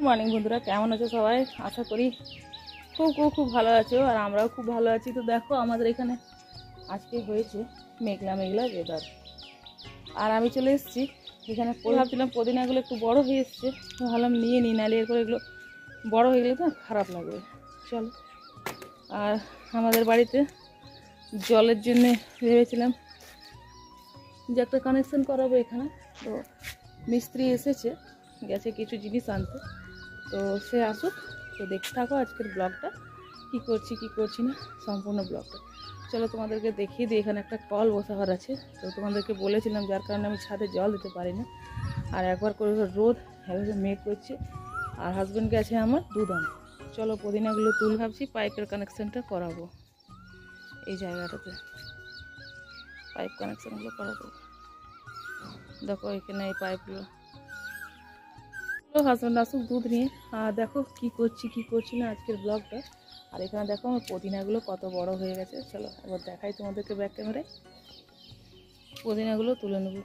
Morning বন্ধুরা, কেমন আছো সবাই? আশা করি খুব ভালো আছো, আর আমরাও খুব ভালো আছি। তো দেখো, আমাদের এখানে আজকে হয়েছে মেঘলা মেঘলা ওয়েদার। আর আমি চলে এসেছি এখানে। ভাবছিলাম পুদিনাগুলো একটু বড় হয়ে এসছে, ভাবলাম নিয়ে নিই, নাহলে এরপরে এগুলো বড় হয়ে গেলে তো খারাপ লাগবে। চলো। আর আমাদের বাড়িতে জলের জন্যে ভেবেছিলাম যে একটা কানেকশন করাবো এখানে। তো মিস্ত্রি এসেছে, গেছে কিছু জিনিস আনতে। তো সে আসুক, তো দেখতে থাকো আজকের ব্লগটা, কী করছি কী করছি না সম্পূর্ণ ব্লগটা। চলো তোমাদেরকে দেখিয়ে দিই। এখানে একটা কল বসাবার আছে, তো তোমাদেরকে বলেছিলাম, যার কারণে আমি ছাদে জল দিতে পারি না। আর একবার করে রোদ এভাবে মেঘ করছে, আর হাজব্যান্ড গেছে আমার দুধ আনতে। চলো পুদিনাগুলো তুল, ভাবছি পাইপের কানেকশানটা করাবো। এই জায়গাটাতে পাইপ কানেকশানগুলো করাবো। দেখো এখানে এই পাইপগুলো, হাজব্যান্ড আসুক দুধ নিয়ে। আর দেখো কি করছি না আজকের ব্লগটা। আর এখানে দেখো আমার পুদিনাগুলো কত বড় হয়ে গেছে। চলো এবার দেখাই তোমাদেরকে ব্যাক ক্যামেরায়। পুদিনাগুলো তুলে নেব।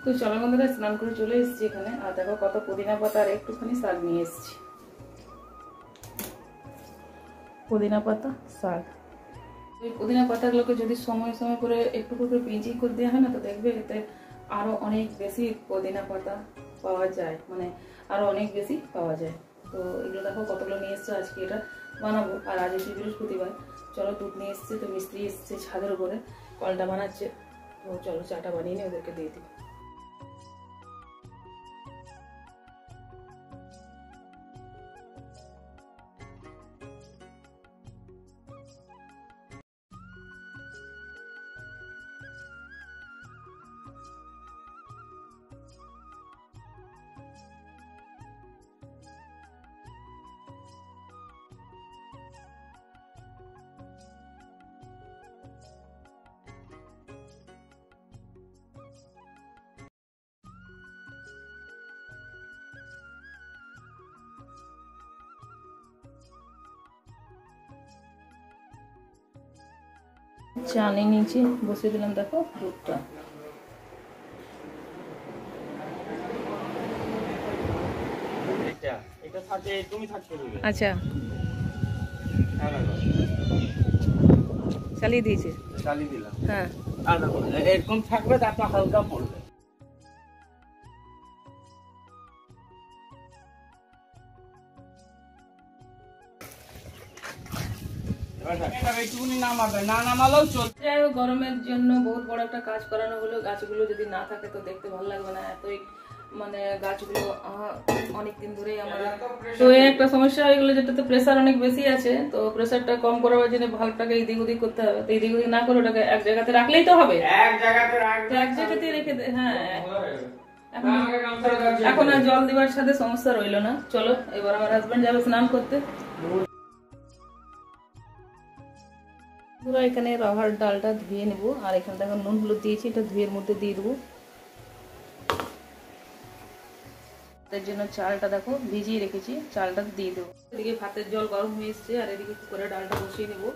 তো চলো বন্ধুরা, স্নান করে চলে এসেছি এখানে। আর দেখো কত পুদিনা পাতা আর একটুখানি শাক নিয়ে এসেছি। পুদিনা পাতা শাক, ওই পুদিনা পাতাগুলোকে যদি সময় সময় করে একটু করে পিঞ্চিং করে দেওয়া হয় না, তো দেখবে এতে আরো অনেক বেশি পুদিনা পাতা পাওয়া যায়, মানে আরো অনেক বেশি পাওয়া যায়। তো এগুলো দেখো কতগুলো নিয়ে এসছে, আজকে এটা বানাবো। আর আজ এসে বৃহস্পতিবার। চলো দুধ নিয়ে এসছে, তো মিস্ত্রি এসছে ছাদের উপরে, কলটা বানাচ্ছে। তো চলো চাটা বানিয়ে নিয়ে ওদেরকে দিয়ে দিই। চা নিয়ে নিয়েছি, বসিয়ে দিলাম দেখো দুধটা। আচ্ছা, চালিয়ে দিয়েছে, চালিয়ে দিলাম। হ্যাঁ, এরকম থাকবে, তারপর হালকা পড়বে। গরমের জন্য বহুত বড় একটা কাজ করানো হলো। গাছগুলো যদি না থাকে তো দেখতে ভালো লাগবে না, এতই মানে গাছগুলো অনেকদিন ধরেই আমার। তো এই একটা সমস্যা হয়ে গেলো, যেটাতে প্রেসার অনেক বেশি আছে। তো প্রেসারটা কম করার জন্য ভাল্বটাকে এদিক ওদিক করতে হবে। তো এদিক ওদিক না করে ওটাকে এক জায়গাতে রাখলেই তো হবে, এক জায়গাতে রেখে দে। হ্যাঁ, এখন আর জল দেওয়ার সাথে সমস্যা রইলো না। চলো এবার আমার হাজবেন্ড যাবে স্নান করতে। পুরো এখানে রবার ডালটা ধুয়ে নেবো, আর এখানে দেখো নুন হলুদ দিয়েছি, এটা ধুয়ের মধ্যে দিয়ে দেবো। তার জন্য চালটা দেখো ভিজিয়ে রেখেছি, চালটা দিয়ে দেবো। এদিকে ভাতের জল গরম হয়ে এসছে, আর এদিকে কুকারে ডালটা বসিয়ে নেবো।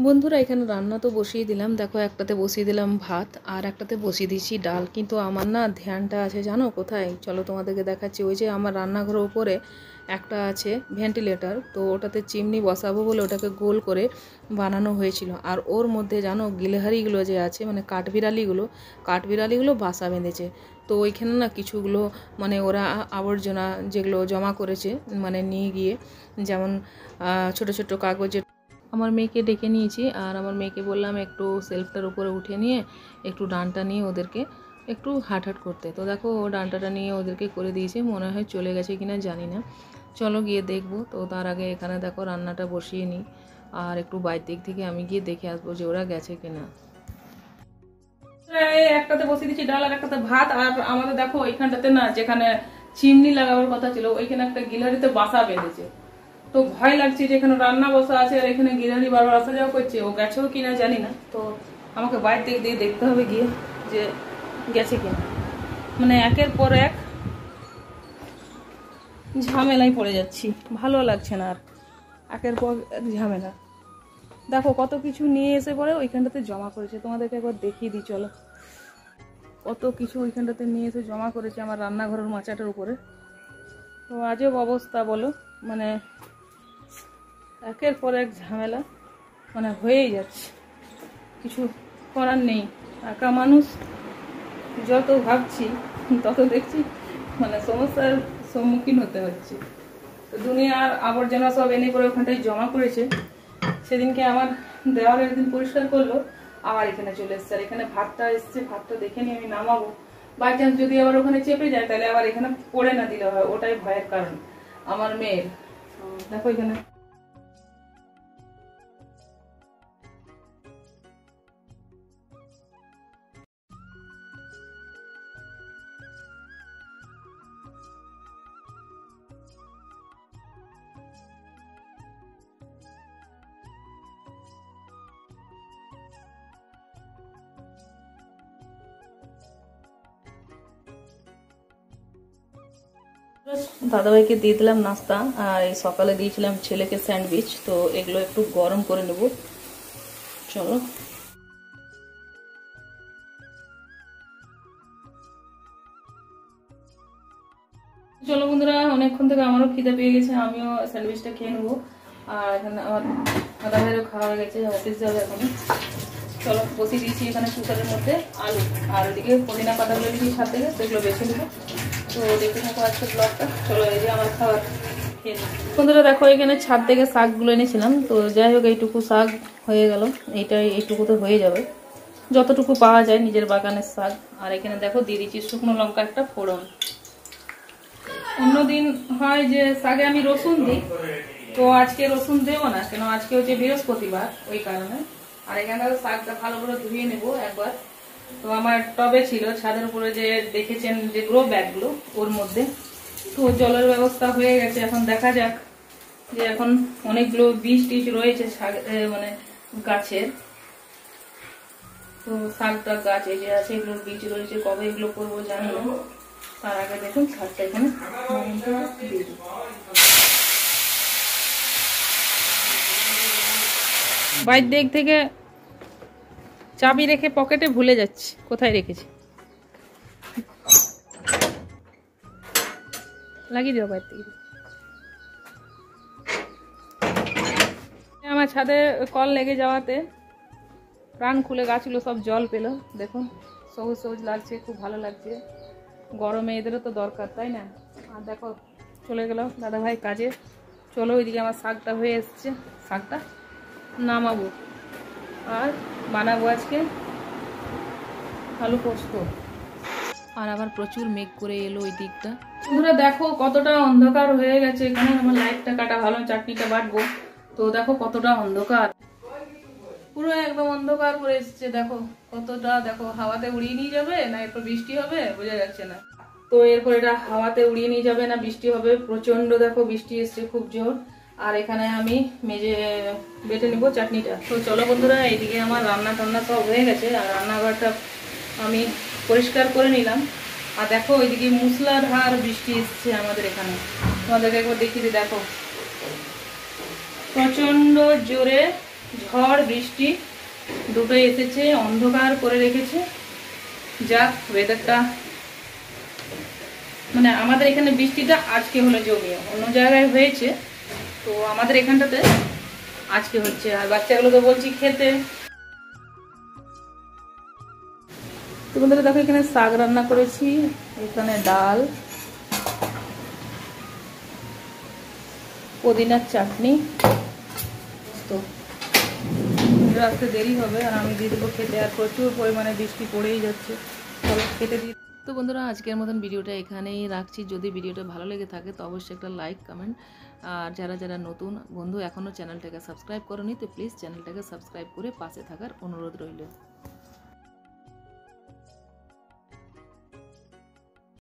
বন্ধুরা এখানে রান্না তো বসিয়ে দিলাম, দেখো একটাতে বসিয়ে দিলাম ভাত, আর একটাতে বসিয়ে দিয়েছি ডাল। কিন্তু আমার না ধ্যানটা আছে জানো কোথায়? চলো তোমাদেরকে দেখাচ্ছি। ওই যে আমার রান্নাঘরের উপরে একটা আছে ভেন্টিলেটর, তো ওটাতে চিমনি বসাবো বলে ওটাকে গোল করে বানানো হয়েছিল। আর ওর মধ্যে জানো গিলহারিগুলো যে আছে, মানে কাঠবিড়ালিগুলো বাসা বেঁধেছে। তো ওইখানে না কিছুগুলো মানে ওরা আবর্জনা যেগুলো জমা করেছে, মানে নিয়ে গিয়ে, যেমন ছোট ছোট কাগজের আমার মেয়েকে ডেকে নিয়েছি আর আমার মেয়েকে বললাম একটু সেলফটার উপরে উঠে নিয়ে একটু ডানটা নিয়ে ওদেরকে একটু হাঁট করতে। তো দেখো ও ডানটাটা নিয়ে ওদেরকে করে দিয়েছে, মনে হয় চলে গেছে কিনা জানি না, চলো গিয়ে দেখবো। তো তার আগে এখানে দেখো রান্নাটা বসিয়ে নিই আর একটু বাইরের দিক থেকে আমি গিয়ে দেখে আসবো যে ওরা গেছে কিনা। একটাতে বসিয়ে দিচ্ছি ডাল আর একটাতে ভাত। আর আমাদের দেখো ওইখানটাতে না যেখানে চিমনি লাগাবার কথা ছিল ওইখানে একটা গিলারিতে বাসা বেঁধেছে। তো ভয় লাগছে যে এখানে রান্না বসা আছে আর এখানে গিলারি বারবার আসা যাওয়া করছে, ও গেছেও কিনা জানি না। তো আমাকে বাইরে দিক দিয়ে দেখতে হবে গিয়ে যে গেছে কিনা। মানে একের পর এক ঝামেলায় পড়ে যাচ্ছি, ভালো লাগছে না আর, একের পর এক ঝামেলা। দেখো কত কিছু নিয়ে এসে পরে ওইখানটাতে জমা করেছে, তোমাদেরকে একবার দেখিয়ে দিই চলো। কত কিছু ওইখানটাতে নিয়ে এসে জমা করেছে আমার রান্নাঘরের মাচাটার উপরে। তো আজব অবস্থা বলো, মানে একের পর এক ঝামেলা মানে হয়েই যাচ্ছে, কিছু করার নেই। একা মানুষ, যত ভাবছি তত দেখছি মানে সমস্যার সম্মুখীন হতে হচ্ছে। তো দুনিয়ার আবর্জনা সব এনে করে ওখানটায় জমা করেছে। সেদিনকে আমার দেওয়ার একদিন পরিষ্কার করলো, আবার এখানে চলে এসছে। আর এখানে ভাতটা এসছে, ভাতটা দেখে নিয়ে আমি নামাবো। বাই চান্স যদি আবার ওখানে চেপে যায় তাহলে আবার এখানে পড়ে না দিলে হয়, ওটাই ভয়ের কারণ আমার মেয়ের। দেখো এখানে দাদাভাইকে দিয়ে দিলাম নাস্তা, আর এই সকালে দিয়েছিলাম ছেলেকে স্যান্ডউইচ। তো এগুলো একটু গরম করে নেব, চলো। চলো বন্ধুরা, অনেকক্ষণ থেকে আমারও খিদে পেয়ে গেছে, আমিও স্যান্ডউইচটা খেয়ে নেবো। আর এখানে আমার দাদাভাইয়েরও খাওয়া হয়ে গেছে, অফিস যাবে এখন। চলো বসিয়ে দিয়েছি এখানে কুকারের মধ্যে আলু, আর ওদিকে পুদিনা পাতাগুলো দিয়েছি ছাদ থেকে, সেগুলো বেছে নেবো। তো দেখতে থাকো আজকে ব্লগটা। চলো এই যে আমার খাবার খেয়ে নিই। বন্ধুরা দেখো এখানে ছাদ থেকে শাকগুলো এনেছিলাম। তো যাই হোক এইটুকু শাক হয়ে গেল, এইটুকু তো হয়ে যাবে যতটুকু পাওয়া যায় নিজের বাগানের শাক। আর এখানে দেখো দিয়ে দিচ্ছি শুকনো লঙ্কা একটা ফোড়ন। অন্যদিন হয় যে শাকে আমি রসুন দিই, তো আজকে রসুন দেবো না, কেন আজকে হচ্ছে বৃহস্পতিবার, ওই কারণে। আর এখানে শাকটা ভালো করে ধুয়ে নেবো একবার। তো আমার টবে ছিল ছাদের উপরে, যে দেখেছেন যে গ্রো ব্যাগগুলো, ওর মধ্যে তো জলের ব্যবস্থা হয়ে গেছে। এখন দেখা যাক, যে এখন অনেকগুলো বীজ টিজ রয়েছে মানে গাছের। তো শাকটা গাছ এই যে আছে, এগুলোর বীজ রয়েছে, কবে এগুলো করবো জানি না। তার আগে দেখুন শাকটা এখানে দিয়ে দিই। বাইরের দিক থেকে চাবি রেখে পকেটে ভুলে যাচ্ছি কোথায় রেখেছি, লাগিয়ে দিও বাইরে থেকে। আমার ছাদে কল লেগে যাওয়াতে প্রাণ খুলে গাছগুলো সব জল পেলো, দেখুন সবুজ সবুজ লাগছে, খুব ভালো লাগছে। গরমে এদেরও তো দরকার, তাই না? আর দেখো চলে গেল দাদাভাই কাজে। চলো ওইদিকে আমার শাকটা হয়ে এসছে, শাকটা নামাবো আর বানাবো আজকে আলু পোস্ত। আর আবার প্রচুর মেঘ করে এলো ওই দিকটা। বন্ধুরা দেখো কতটা অন্ধকার হয়ে গেছে এখানে, আমার লাইটটা কাটা ভালো, চাটনিটা বাটবো। তো দেখো কতটা অন্ধকার, পুরো একদম অন্ধকার করে এসছে। দেখো কতটা, দেখো হাওয়াতে উড়িয়ে নিয়ে যাবে না এরপর বৃষ্টি হবে বোঝা যাচ্ছে না। তো এরপর এটা হাওয়াতে উড়িয়ে নিয়ে যাবে না বৃষ্টি হবে, প্রচন্ড দেখো বৃষ্টি এসছে খুব জোর। আর এখানে আমি মেজে বেটে নিবো চাটনিটা। তো চলো বন্ধুরা, এইদিকে আমার রান্না টান্না সব হয়ে গেছে, আর রান্নাঘরটা আমি পরিষ্কার করে নিলাম। আর দেখো ওইদিকে মুসলাধার বৃষ্টি এসছে আমাদের এখানে, তোমাদেরকে একবার দেখিয়ে দিই। দেখো প্রচন্ড জোরে ঝড় বৃষ্টি দুটোই এসেছে, অন্ধকার করে রেখেছে। যাক ওয়েদারটা, মানে আমাদের এখানে বৃষ্টিটা আজকে হলো জমিয়ে, অন্য জায়গায় হয়েছে, তো আমাদের এখানটাতে আজকে হচ্ছে। আর বাচ্চাগুলোকে বলছি খেতে। তো বন্ধুরা দেখো এখানে শাক রান্না করেছি, এখানে ডাল, পুদিনার চাটনি। তো ইন্দ্র আসতে দেরি হবে, আর আমি দিয়ে দেবো খেতে। আর প্রচুর পরিমাণে বৃষ্টি পড়েই যাচ্ছে, চলো খেতে দিই। তো বন্ধুরা, আজকের মতন ভিডিওটা এখানেই রাখছি। যদি ভিডিওটা ভালো লেগে থাকে তো অবশ্যই একটা লাইক, কমেন্ট, আর যারা যারা নতুন বন্ধু এখনও চ্যানেলটাকে সাবস্ক্রাইব করোনি তো প্লিজ চ্যানেলটাকে সাবস্ক্রাইব করে পাশে থাকার অনুরোধ রইল।